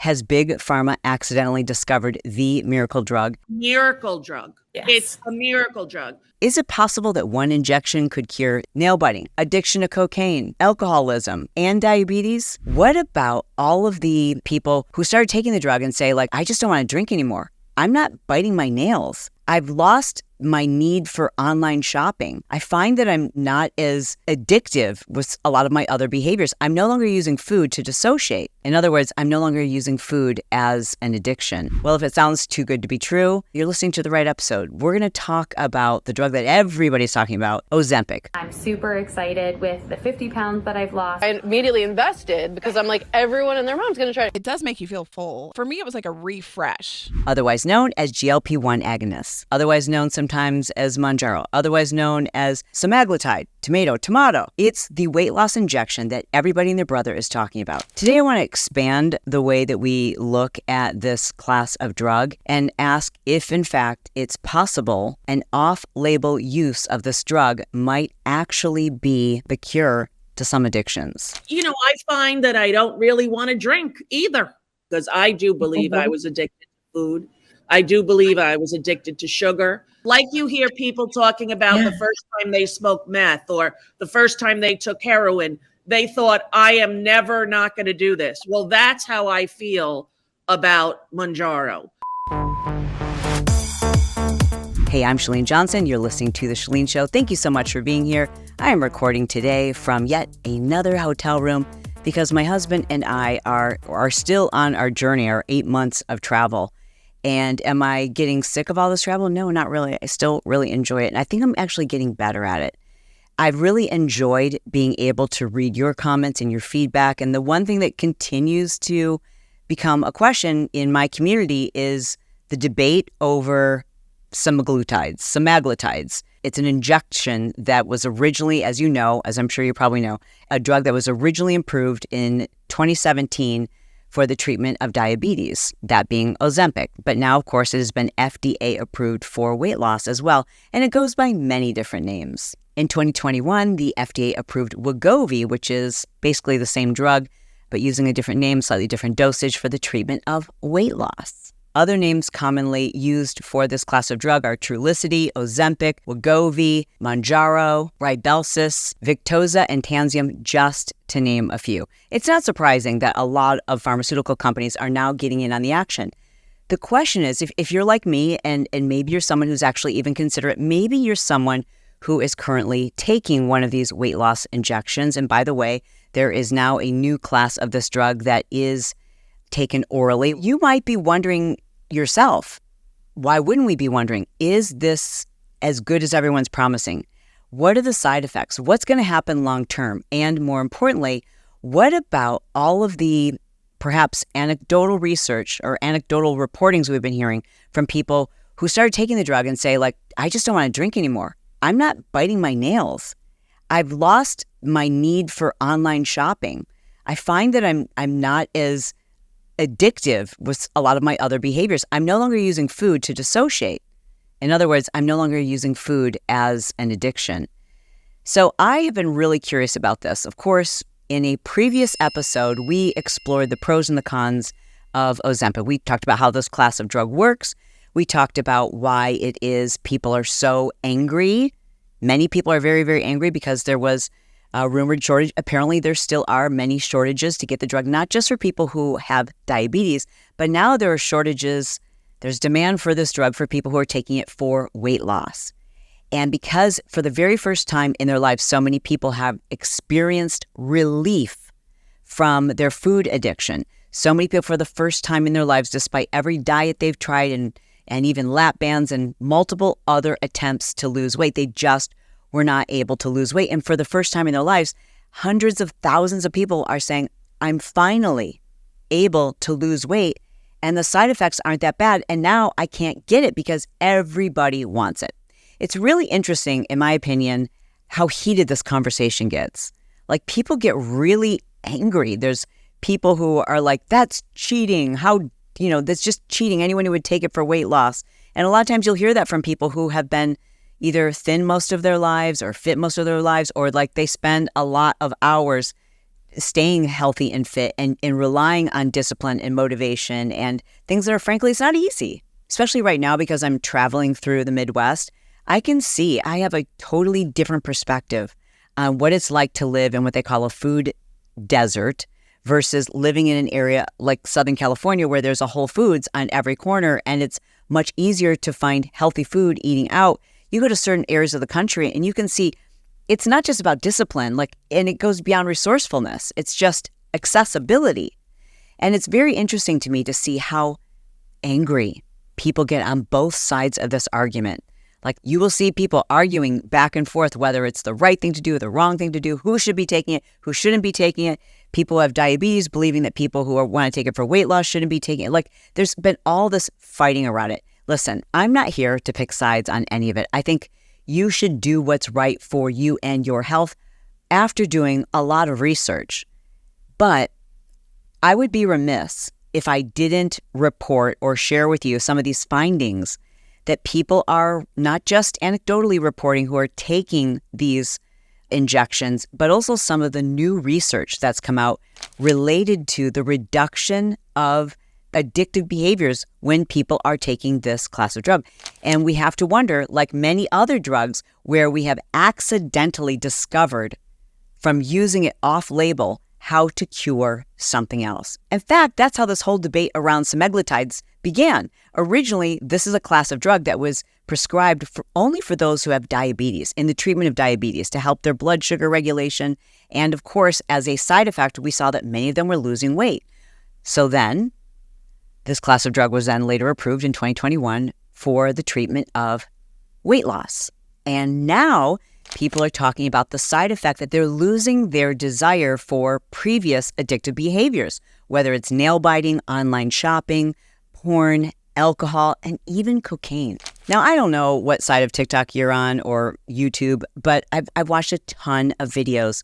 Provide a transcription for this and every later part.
Has Big Pharma accidentally discovered the miracle drug? Miracle drug. Yes. It's a miracle drug. Is it possible that one injection could cure nail biting, addiction to cocaine, alcoholism, and diabetes? What about all of the people who started taking the drug and say, like, I just don't want to drink anymore. I'm not biting my nails. I've lost my need for online shopping. I find that I'm not as addictive with a lot of my other behaviors. I'm no longer using food to dissociate. In other words, I'm no longer using food as an addiction. Well, if it sounds too good to be true, you're listening to the right episode. We're going to talk about the drug that everybody's talking about, Ozempic. I'm super excited with the 50 pounds that I've lost. I immediately invested because I'm like, everyone and their mom's going to try to. It does make you feel full. For me, it was like a refresh. Otherwise known as GLP-1 agonists, otherwise known sometimes as Mounjaro, otherwise known as semaglutide, tomato. It's the weight loss injection that everybody and their brother is talking about. Today, I want to expand the way that we look at this class of drug and ask if, in fact, it's possible an off-label use of this drug might actually be the cure to some addictions. You know, I find that I don't really want to drink either, because I do believe I was addicted to food. I do believe I was addicted to sugar. Like you hear people talking about the first time they smoked meth or the first time they took heroin, they thought, I am never not going to do this. Well, that's how I feel about Mounjaro. Hey, I'm Chalene Johnson. You're listening to The Chalene Show. Thank you so much for being here. I am recording today from yet another hotel room because my husband and I are still on our journey, our 8 months of travel. And am I getting sick of all this travel? No, not really. I still really enjoy it. And I think I'm actually getting better at it. I've really enjoyed being able to read your comments and your feedback. And the one thing that continues to become a question in my community is the debate over semaglutides. It's an injection that was originally, as you know, as I'm sure you probably know, a drug that was originally approved in 2017 for the treatment of diabetes, that being Ozempic. But now, of course, it has been FDA approved for weight loss as well, and it goes by many different names. In 2021, the FDA approved Wegovy, which is basically the same drug, but using a different name, slightly different dosage for the treatment of weight loss. Other names commonly used for this class of drug are Trulicity, Ozempic, Wegovy, Mounjaro, Rybelsus, Victoza, and Tansium, just to name a few. It's not surprising that a lot of pharmaceutical companies are now getting in on the action. The question is, if you're like me, and maybe you're someone who's actually even considerate, maybe you're someone who is currently taking one of these weight loss injections. And by the way, there is now a new class of this drug that is taken orally. You might be wondering yourself, why wouldn't we be wondering, is this as good as everyone's promising? What are the side effects? What's going to happen long term? And more importantly, what about all of the perhaps anecdotal research or anecdotal reportings we've been hearing from people who started taking the drug and say, like, I just don't want to drink anymore. I'm not biting my nails. I've lost my need for online shopping. I find that I'm not as addictive with a lot of my other behaviors. I'm no longer using food to dissociate. In other words, I'm no longer using food as an addiction. So I have been really curious about this. Of course, in a previous episode, we explored the pros and the cons of Ozempic. We talked about how this class of drug works. We talked about why it is people are so angry. Many people are very, very angry because there was a rumored shortage. Apparently, there still are many shortages to get the drug, not just for people who have diabetes, but now there are shortages. There's demand for this drug for people who are taking it for weight loss. And because for the very first time in their lives, so many people have experienced relief from their food addiction. So many people for the first time in their lives, despite every diet they've tried and even lap bands and multiple other attempts to lose weight, they just were not able to lose weight. And for the first time in their lives, hundreds of thousands of people are saying, I'm finally able to lose weight and the side effects aren't that bad. And now I can't get it because everybody wants it. It's really interesting, in my opinion, how heated this conversation gets. Like, people get really angry. There's people who are like, that's cheating. That's just cheating. Anyone who would take it for weight loss. And a lot of times you'll hear that from people who have been either thin most of their lives or fit most of their lives, or like they spend a lot of hours staying healthy and fit and relying on discipline and motivation and things that are, frankly, it's not easy, especially right now because I'm traveling through the Midwest. I can see I have a totally different perspective on what it's like to live in what they call a food desert versus living in an area like Southern California where there's a Whole Foods on every corner and it's much easier to find healthy food eating out. You go to certain areas of the country and you can see it's not just about discipline, and it goes beyond resourcefulness. It's just accessibility. And it's very interesting to me to see how angry people get on both sides of this argument. Like, you will see people arguing back and forth whether it's the right thing to do or the wrong thing to do, who should be taking it, who shouldn't be taking it. People who have diabetes believing that people who want to take it for weight loss shouldn't be taking it. Like, there's been all this fighting around it. Listen, I'm not here to pick sides on any of it. I think you should do what's right for you and your health after doing a lot of research. But I would be remiss if I didn't report or share with you some of these findings that people are not just anecdotally reporting who are taking these injections, but also some of the new research that's come out related to the reduction of addictive behaviors when people are taking this class of drug. And we have to wonder, like many other drugs where we have accidentally discovered from using it off-label how to cure something else. In fact, that's how this whole debate around semaglutides began. Originally, this is a class of drug that was prescribed only for those who have diabetes, in the treatment of diabetes, to help their blood sugar regulation. And of course, as a side effect, we saw that many of them were losing weight. So then, this class of drug was then later approved in 2021 for the treatment of weight loss. And now people are talking about the side effect that they're losing their desire for previous addictive behaviors, whether it's nail biting, online shopping, porn, alcohol, and even cocaine. Now, I don't know what side of TikTok you're on or YouTube, but I've watched a ton of videos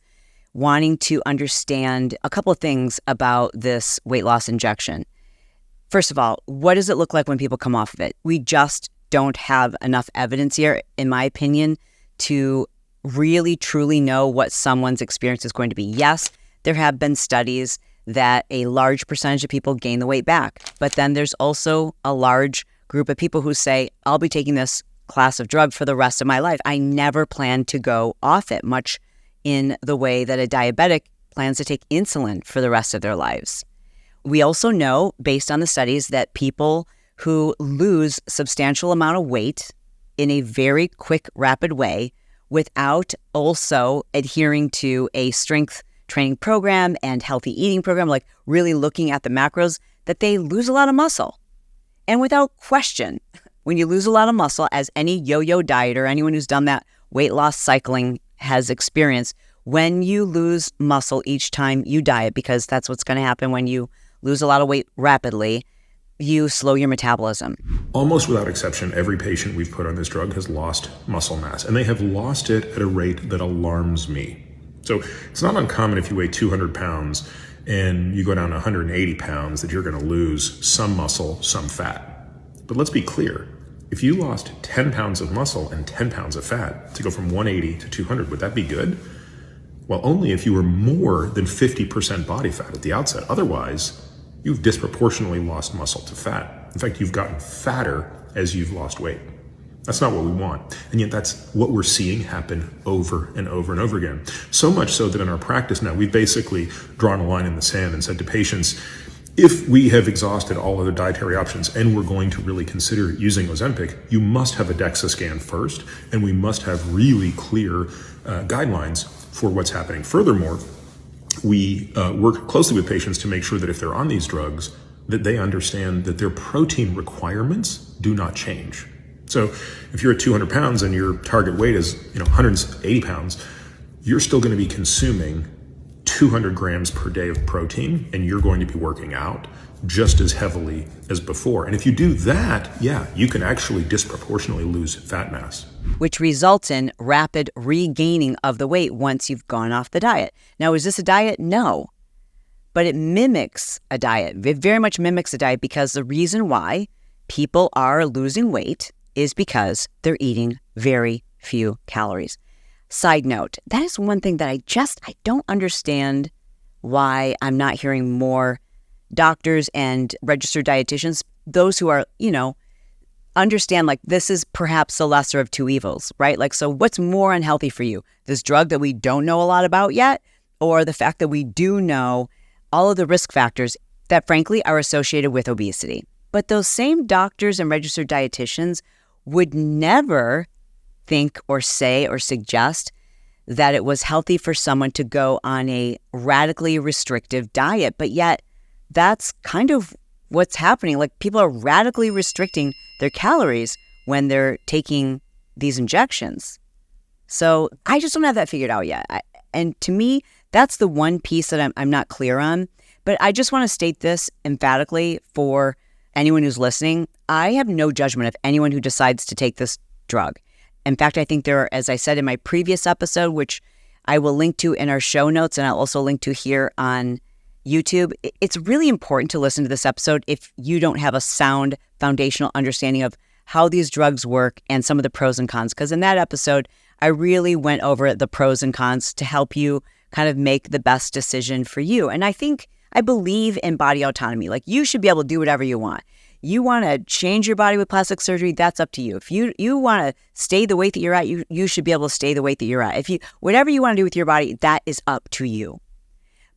wanting to understand a couple of things about this weight loss injection. First of all, what does it look like when people come off of it? We just don't have enough evidence here, in my opinion, to really truly know what someone's experience is going to be. Yes, there have been studies that a large percentage of people gain the weight back, but then there's also a large group of people who say, I'll be taking this class of drug for the rest of my life. I never plan to go off it, much in the way that a diabetic plans to take insulin for the rest of their lives. We also know, based on the studies, that people who lose substantial amount of weight in a very quick, rapid way without also adhering to a strength training program and healthy eating program, like really looking at the macros, that they lose a lot of muscle. And without question, when you lose a lot of muscle, as any yo-yo dieter, anyone who's done that weight loss cycling has experienced, when you lose muscle each time you diet, because that's what's going to happen when you lose a lot of weight rapidly, you slow your metabolism. Almost without exception, every patient we've put on this drug has lost muscle mass, and they have lost it at a rate that alarms me. So it's not uncommon if you weigh 200 pounds and you go down to 180 pounds that you're going to lose some muscle, some fat. But let's be clear. If you lost 10 pounds of muscle and 10 pounds of fat to go from 180 to 200, would that be good? Well, only if you were more than 50% body fat at the outset. Otherwise, you've disproportionately lost muscle to fat. In fact, you've gotten fatter as you've lost weight. That's not what we want. And yet that's what we're seeing happen over and over and over again. So much so that in our practice now, we've basically drawn a line in the sand and said to patients, if we have exhausted all other dietary options and we're going to really consider using Ozempic, you must have a DEXA scan first, and we must have really clear guidelines for what's happening. Furthermore, we work closely with patients to make sure that if they're on these drugs, that they understand that their protein requirements do not change. So if you're at 200 pounds and your target weight is 180 pounds, you're still going to be consuming 200 grams per day of protein, and you're going to be working out just as heavily as before. And if you do that, you can actually disproportionately lose fat mass, which results in rapid regaining of the weight once you've gone off the diet. Now, is this a diet? No, but it mimics a diet. It very much mimics a diet, because the reason why people are losing weight is because they're eating very few calories. Side note, that is one thing that I don't understand why I'm not hearing more doctors and registered dietitians, those who are, understand like this is perhaps the lesser of two evils, right? Like, so what's more unhealthy for you? This drug that we don't know a lot about yet, or the fact that we do know all of the risk factors that frankly are associated with obesity? But those same doctors and registered dietitians would never think or say or suggest that it was healthy for someone to go on a radically restrictive diet. But yet that's kind of what's happening. Like, people are radically restricting their calories when they're taking these injections. So I just don't have that figured out yet. And to me, that's the one piece that I'm not clear on. But I just want to state this emphatically for anyone who's listening. I have no judgment of anyone who decides to take this drug. In fact, I think there are, as I said in my previous episode, which I will link to in our show notes, and I'll also link to here on YouTube, it's really important to listen to this episode if you don't have a sound foundational understanding of how these drugs work and some of the pros and cons. Because in that episode, I really went over the pros and cons to help you kind of make the best decision for you. And I believe in body autonomy. Like, you should be able to do whatever you want. You want to change your body with plastic surgery, that's up to you. If you want to stay the weight that you're at, you should be able to stay the weight that you're at. Whatever you want to do with your body, that is up to you.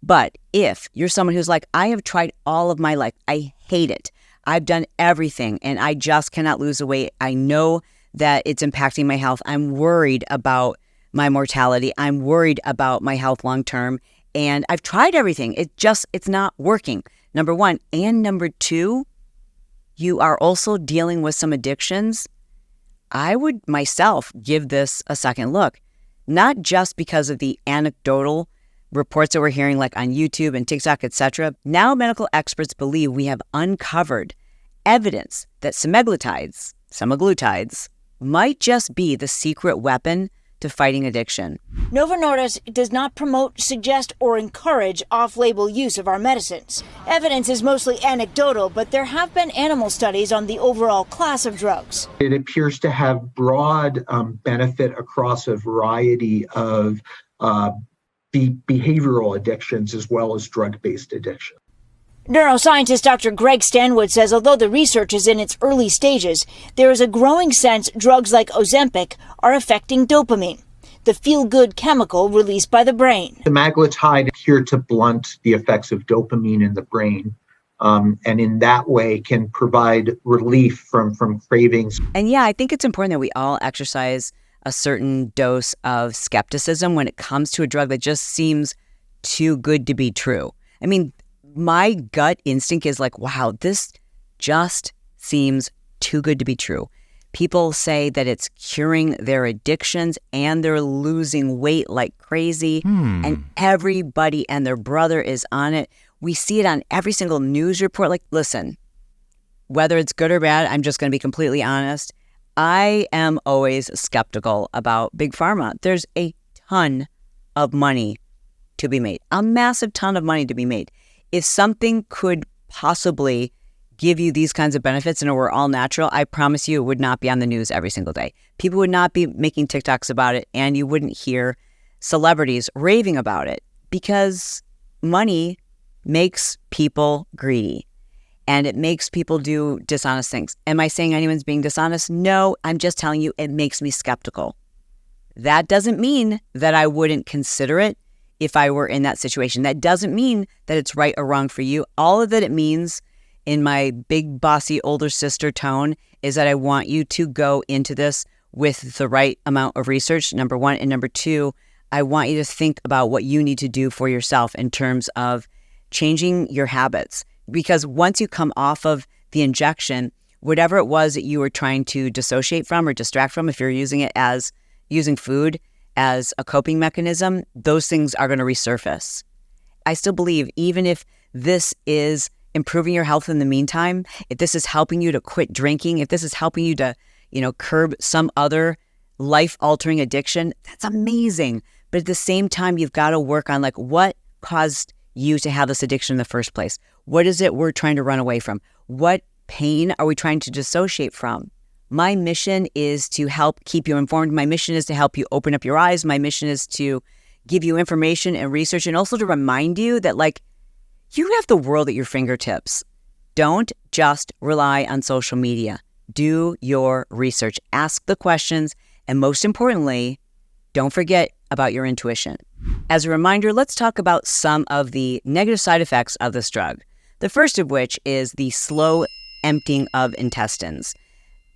But if you're someone who's like, I have tried all of my life, I hate it, I've done everything, and I just cannot lose the weight, I know that it's impacting my health, I'm worried about my mortality, I'm worried about my health long term, and I've tried everything, it's not working, number one. And number two, you are also dealing with some addictions. I would myself give this a second look, not just because of the anecdotal reports that we're hearing like on YouTube and TikTok, etc. Now medical experts believe we have uncovered evidence that semaglutides might just be the secret weapon to fighting addiction. Novo Nordisk does not promote, suggest, or encourage off-label use of our medicines. Evidence is mostly anecdotal, but there have been animal studies on the overall class of drugs. It appears to have broad benefit across a variety of behavioral addictions as well as drug-based addiction. Neuroscientist Dr. Greg Stanwood says although the research is in its early stages, there is a growing sense drugs like Ozempic are affecting dopamine, the feel-good chemical released by the brain. Semaglutide appear to blunt the effects of dopamine in the brain, and in that way can provide relief from cravings. And yeah, I think it's important that we all exercise a certain dose of skepticism when it comes to a drug that just seems too good to be true. I mean, my gut instinct is like, wow, this just seems too good to be true. People say that it's curing their addictions and they're losing weight like crazy. And everybody and their brother is on it. We see it on every single news report. Like, listen, whether it's good or bad, I'm just going to be completely honest. I am always skeptical about Big Pharma. There's a ton of money to be made, a massive ton of money to be made. If something could possibly give you these kinds of benefits and it were all natural, I promise you it would not be on the news every single day. People would not be making TikToks about it, and you wouldn't hear celebrities raving about it because money makes people greedy and it makes people do dishonest things. Am I saying anyone's being dishonest? No, I'm just telling you it makes me skeptical. That doesn't mean that I wouldn't consider it if I were in that situation. That doesn't mean that it's right or wrong for you. All of that it means, in my big bossy older sister tone, is that I want you to go into this with the right amount of research, number one. And number two, I want you to think about what you need to do for yourself in terms of changing your habits. Because once you come off of the injection, whatever it was that you were trying to dissociate from or distract from, if you're using it as using food as a coping mechanism, those things are going to resurface. I still believe even if this is improving your health in the meantime, if this is helping you to quit drinking, if this is helping you to, curb some other life-altering addiction, that's amazing. But at the same time, you've got to work on what caused you to have this addiction in the first place. What is it we're trying to run away from? What pain are we trying to dissociate from? My mission is to help keep you informed. My mission is to help you open up your eyes. My mission is to, give you information and research, and also to remind you that, like, you have the world at your fingertips. Don't just rely on social media. Do your research, ask the questions, and most importantly, don't forget about your intuition. As a reminder, let's talk about some of the negative side effects of this drug. The first of which is the slow emptying of intestines.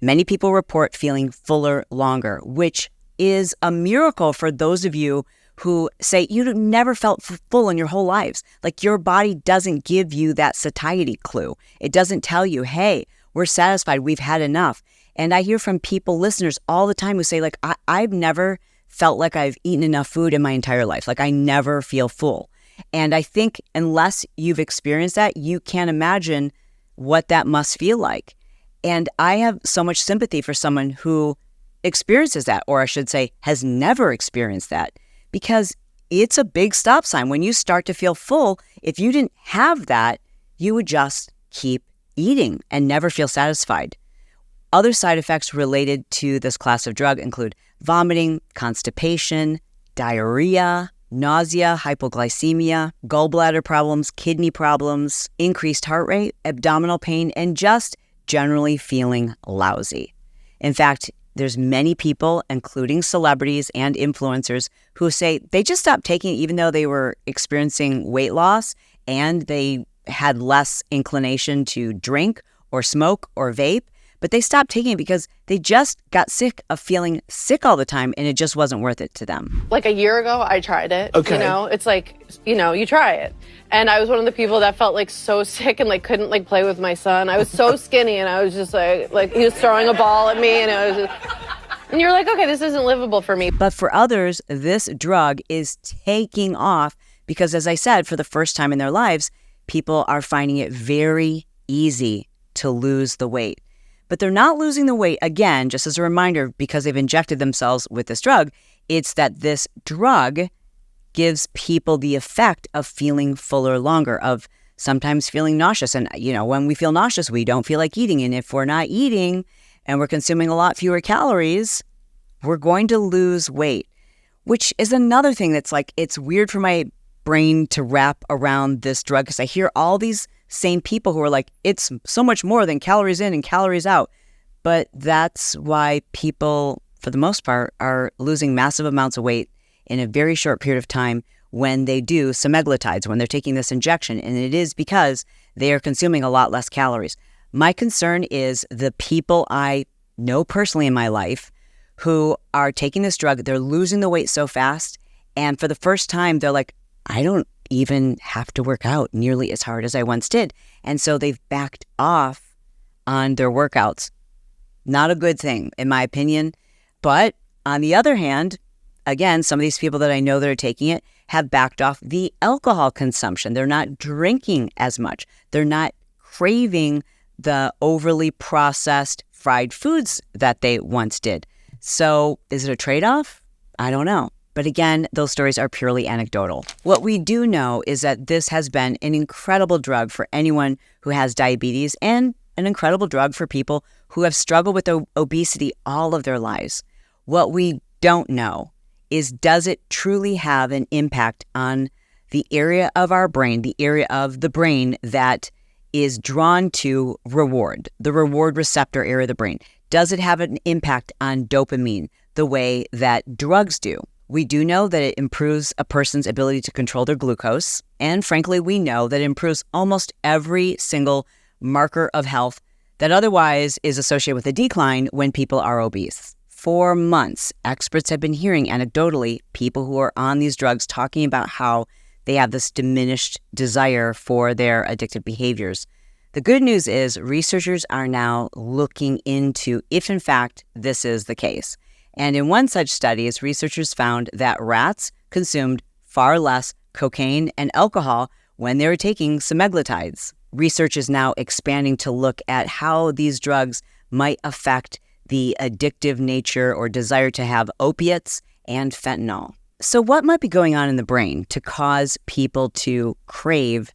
Many people report feeling fuller longer, which is a miracle for those of you who say you never felt full in your whole lives. Like, your body doesn't give you that satiety clue. It doesn't tell you, hey, we're satisfied, we've had enough. And I hear from people, listeners all the time, who say, like, I've never felt like I've eaten enough food in my entire life. Like, I never feel full. And I think unless you've experienced that, you can't imagine what that must feel like. And I have so much sympathy for someone who experiences that, or I should say, has never experienced that, because it's a big stop sign. When you start to feel full, if you didn't have that, you would just keep eating and never feel satisfied. Other side effects related to this class of drug include vomiting, constipation, diarrhea, nausea, hypoglycemia, gallbladder problems, kidney problems, increased heart rate, abdominal pain, and just generally feeling lousy. In fact, there's many people, including celebrities and influencers, who say they just stopped taking it even though they were experiencing weight loss and they had less inclination to drink or smoke or vape, but they stopped taking it because they just got sick of feeling sick all the time, and it just wasn't worth it to them. Like a year ago, I tried it. Okay. You know, it's like, you know, you try it. And I was one of the people that felt like so sick and like couldn't like play with my son. I was so skinny, and I was just like he was throwing a ball at me, and I was just, and you're like, okay, this isn't livable for me. But for others, this drug is taking off because, as I said, for the first time in their lives, people are finding it very easy to lose the weight. But they're not losing the weight, again, just as a reminder, because they've injected themselves with this drug. It's that this drug gives people the effect of feeling fuller longer, of sometimes feeling nauseous. And, you know, when we feel nauseous, we don't feel like eating. And if we're not eating and we're consuming a lot fewer calories, we're going to lose weight, which is another thing that's like, it's weird for my brain to wrap around this drug, because I hear all these same people who are like, it's so much more than calories in and calories out. But that's why people, for the most part, are losing massive amounts of weight in a very short period of time when they do semaglutides, when they're taking this injection. And it is because they are consuming a lot less calories. My concern is the people I know personally in my life who are taking this drug, they're losing the weight so fast. And for the first time, they're like, I don't even have to work out nearly as hard as I once did. And so they've backed off on their workouts. Not a good thing, in my opinion. But on the other hand, again, some of these people that I know that are taking it have backed off the alcohol consumption. They're not drinking as much. They're not craving the overly processed fried foods that they once did. So is it a trade-off? I don't know. But again, those stories are purely anecdotal. What we do know is that this has been an incredible drug for anyone who has diabetes, and an incredible drug for people who have struggled with obesity all of their lives. What we don't know is, does it truly have an impact on the area of our brain, the area of the brain that is drawn to reward, the reward receptor area of the brain? Does it have an impact on dopamine the way that drugs do? We do know that it improves a person's ability to control their glucose. And frankly, we know that it improves almost every single marker of health that otherwise is associated with a decline when people are obese. For months, experts have been hearing anecdotally people who are on these drugs talking about how they have this diminished desire for their addictive behaviors. The good news is researchers are now looking into if, in fact, this is the case. And in one such study, researchers found that rats consumed far less cocaine and alcohol when they were taking semaglutides. Research is now expanding to look at how these drugs might affect the addictive nature or desire to have opiates and fentanyl. So what might be going on in the brain to cause people to crave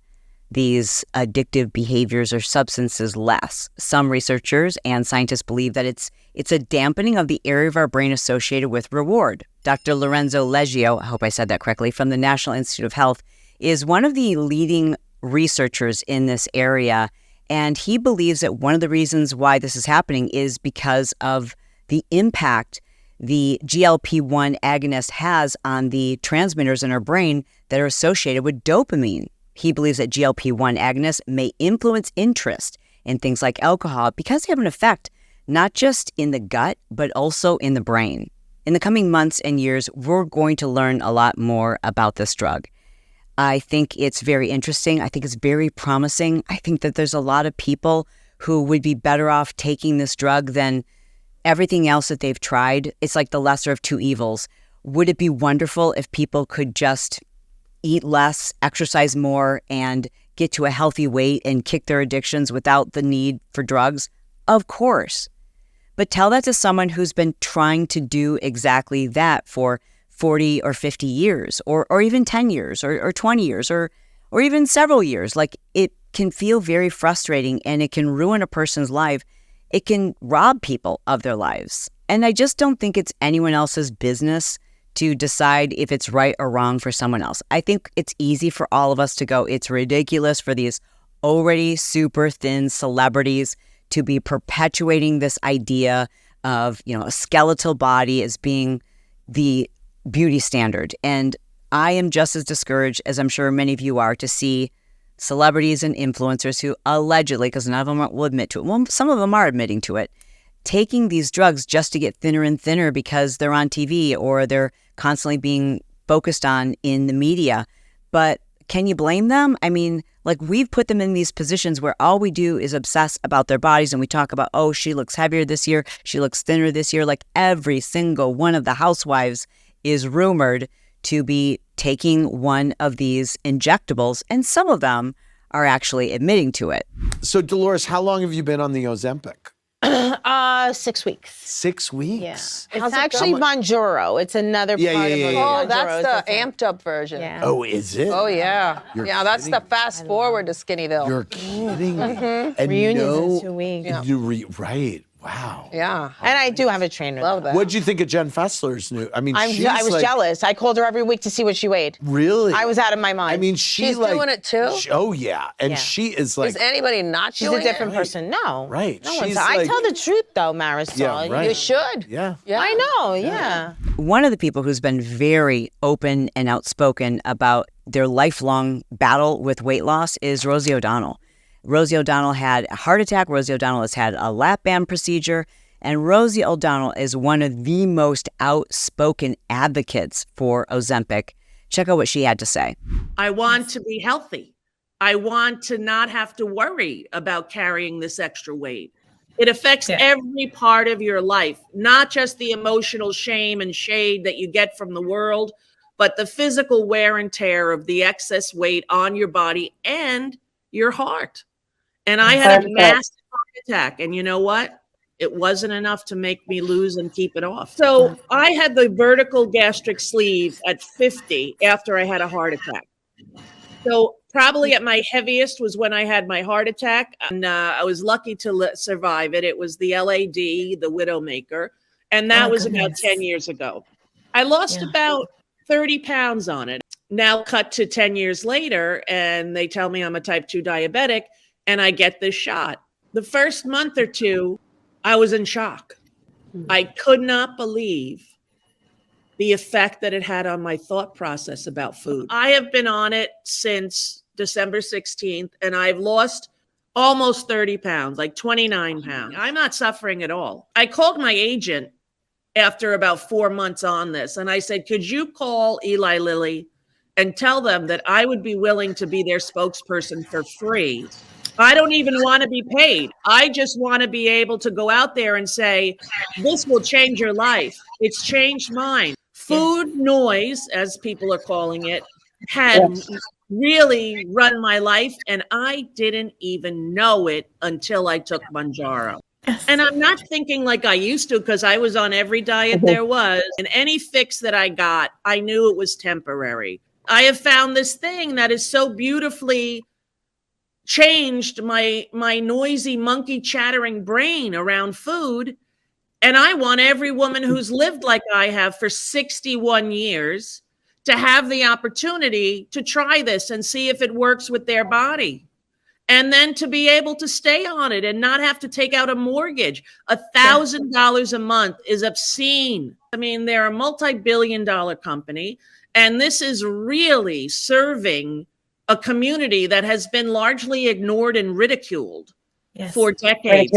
these addictive behaviors or substances less? Some researchers and scientists believe that it's a dampening of the area of our brain associated with reward. Dr. Lorenzo Leggio, I hope I said that correctly, from the National Institute of Health, is one of the leading researchers in this area. And he believes that one of the reasons why this is happening is because of the impact the GLP-1 agonist has on the transmitters in our brain that are associated with dopamine. He believes that GLP-1 agonists may influence interest in things like alcohol because they have an effect not just in the gut, but also in the brain. In the coming months and years, we're going to learn a lot more about this drug. I think it's very interesting. I think it's very promising. I think that there's a lot of people who would be better off taking this drug than everything else that they've tried. It's like the lesser of two evils. Would it be wonderful if people could just eat less, exercise more, and get to a healthy weight and kick their addictions without the need for drugs? Of course. But tell that to someone who's been trying to do exactly that for 40 or 50 years, or even 10 years, or 20 years, or even several years. Like, it can feel very frustrating, and it can ruin a person's life. It can rob people of their lives. And I just don't think it's anyone else's business to decide if it's right or wrong for someone else. I think it's easy for all of us to go, it's ridiculous for these already super thin celebrities to be perpetuating this idea of, a skeletal body as being the beauty standard. And I am just as discouraged as I'm sure many of you are to see celebrities and influencers who allegedly, because none of them will admit to it, well, some of them are admitting to it, taking these drugs just to get thinner and thinner because they're on TV or they're constantly being focused on in the media. But can you blame them? I mean, like, we've put them in these positions where all we do is obsess about their bodies, and we talk about, oh, she looks heavier this year, she looks thinner this year. Like, every single one of the housewives is rumored to be taking one of these injectables, and some of them are actually admitting to it. So, Dolores, how long have you been on the Ozempic? 6 weeks. 6 weeks? Yeah. It's actually Mounjaro. It's another part of it. Oh, that's the amped up version. Yeah. Oh, is it? Oh, yeah. You're that's the fast forward to Skinnyville. You're kidding. And reunions in 2 weeks. Yeah. Right. Wow. Yeah. And I do have a trainer. Love that. What'd you think of Jen Fessler's new? I mean, I was jealous. I called her every week to see what she weighed. Really? I was out of my mind. I mean, she's doing it too? Oh, yeah. And she is like... Is anybody not She's doing a different person. No. Right. No one's, She's I like- tell the truth, though, Marisol. Yeah, right. You should. Yeah. I know, yeah. One of the people who's been very open and outspoken about their lifelong battle with weight loss is Rosie O'Donnell. Rosie O'Donnell had a heart attack. Rosie O'Donnell has had a lap band procedure. And Rosie O'Donnell is one of the most outspoken advocates for Ozempic. Check out what she had to say. I want to be healthy. I want to not have to worry about carrying this extra weight. It affects every part of your life, not just the emotional shame and shade that you get from the world, but the physical wear and tear of the excess weight on your body and your heart. And I had a massive heart attack. And you know what? It wasn't enough to make me lose and keep it off. So I had the vertical gastric sleeve at 50 after I had a heart attack. So probably at my heaviest was when I had my heart attack. And I was lucky to survive it. It was the LAD, the Widowmaker. And that was about 10 years ago. I lost about 30 pounds on it. Now cut to 10 years later, and they tell me I'm a type 2 diabetic, and I get this shot. The first month or two, I was in shock. I could not believe the effect that it had on my thought process about food. I have been on it since December 16th, and I've lost almost 30 pounds, like 29 pounds. I'm not suffering at all. I called my agent after about 4 months on this, and I said, could you call Eli Lilly and tell them that I would be willing to be their spokesperson for free? I don't even want to be paid. I just want to be able to go out there and say, this will change your life. It's changed mine. Food noise, as people are calling it, had really run my life, and I didn't even know it until I took Mounjaro. And I'm not thinking like I used to, because I was on every diet there was, and any fix that I got, I knew it was temporary. I have found this thing that is so beautifully changed my noisy monkey chattering brain around food, And I want every woman who's lived like I have for 61 years to have the opportunity to try this and see if it works with their body. And then to be able to stay on it and not have to take out a mortgage. $1,000 a month is obscene. I mean, they're a multi-billion-dollar company, and this is really serving a community that has been largely ignored and ridiculed for decades.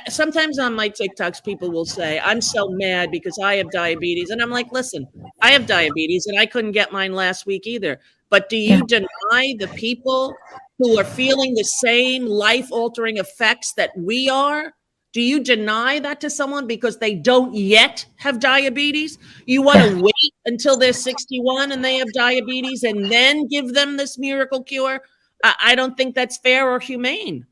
Sometimes on my TikToks, people will say, I'm so mad because I have diabetes. And I'm like, listen, I have diabetes and I couldn't get mine last week either. But do you deny the people who are feeling the same life-altering effects that we are? Do you deny that to someone because they don't yet have diabetes? You want to wait until they're 61 and they have diabetes and then give them this miracle cure? I don't think that's fair or humane.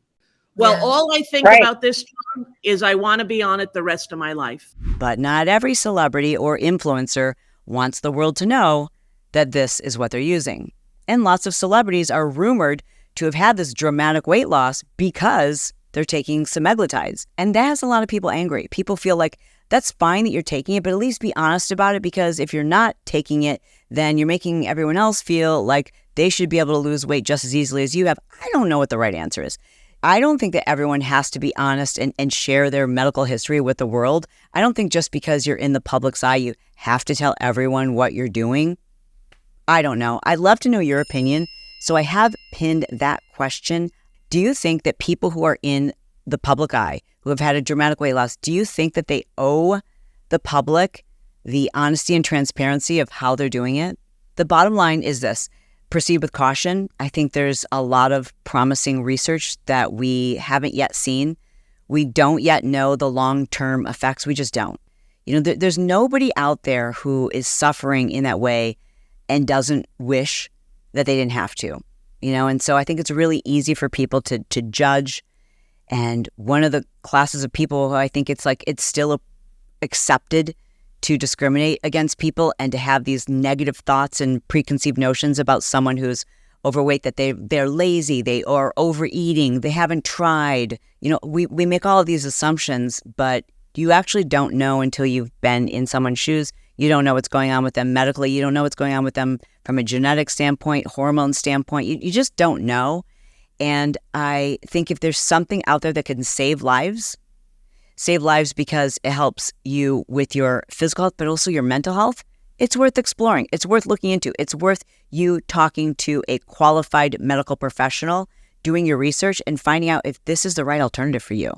Well, all I think about this drug is I want to be on it the rest of my life. But not every celebrity or influencer wants the world to know that this is what they're using. And lots of celebrities are rumored to have had this dramatic weight loss because they're taking semaglutides. And that has a lot of people angry. People feel like that's fine that you're taking it, but at least be honest about it, because if you're not taking it, then you're making everyone else feel like they should be able to lose weight just as easily as you have. I don't know what the right answer is. I don't think that everyone has to be honest and share their medical history with the world. I don't think just because you're in the public's eye, you have to tell everyone what you're doing. I don't know. I'd love to know your opinion. So I have pinned that question. Do you think that people who are in the public eye, who have had a dramatic weight loss, do you think that they owe the public the honesty and transparency of how they're doing it? The bottom line is this: proceed with caution. I think there's a lot of promising research that we haven't yet seen. We don't yet know the long-term effects. We just don't. You know, there's nobody out there who is suffering in that way and doesn't wish that they didn't have to, you know? And so I think it's really easy for people to judge. And one of the classes of people who I think it's still accepted to discriminate against people and to have these negative thoughts and preconceived notions about someone who's overweight, that they're lazy, they are overeating, they haven't tried. You know, we make all of these assumptions, but you actually don't know until you've been in someone's shoes. You don't know what's going on with them medically. You don't know what's going on with them from a genetic standpoint, hormone standpoint. You just don't know. And I think if there's something out there that can save lives because it helps you with your physical health, but also your mental health, it's worth exploring. It's worth looking into. It's worth you talking to a qualified medical professional, doing your research, and finding out if this is the right alternative for you.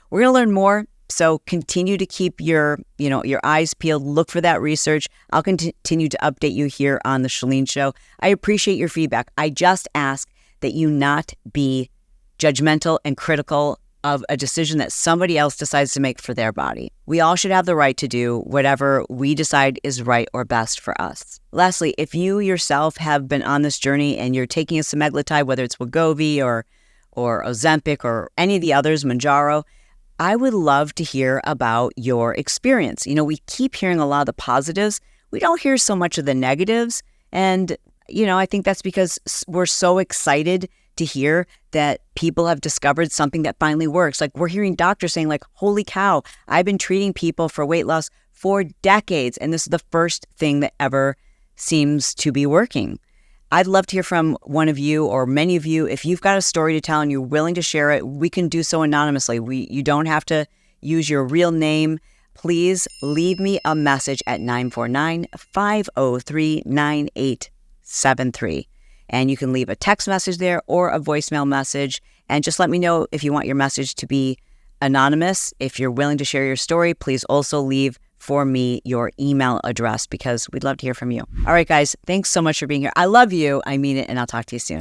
We're going to learn more. So continue to keep your eyes peeled. Look for that research. I'll continue to update you here on The Chalene Show. I appreciate your feedback. I just ask that you not be judgmental and critical of a decision that somebody else decides to make for their body. We all should have the right to do whatever we decide is right or best for us. Lastly, if you yourself have been on this journey and you're taking a semaglutide, whether it's Wegovy or Ozempic or any of the others, Mounjaro, I would love to hear about your experience. You know, we keep hearing a lot of the positives. We don't hear so much of the negatives. And, you know, I think that's because we're so excited to hear that people have discovered something that finally works. Like, we're hearing doctors saying, like, holy cow, I've been treating people for weight loss for decades, and this is the first thing that ever seems to be working. I'd love to hear from one of you or many of you. If you've got a story to tell and you're willing to share it, we can do so anonymously. You don't have to use your real name. Please leave me a message at 949-503-9873. And you can leave a text message there or a voicemail message. And just let me know if you want your message to be anonymous. If you're willing to share your story, please also leave for me your email address, because we'd love to hear from you. All right, guys, thanks so much for being here. I love you. I mean it. And I'll talk to you soon.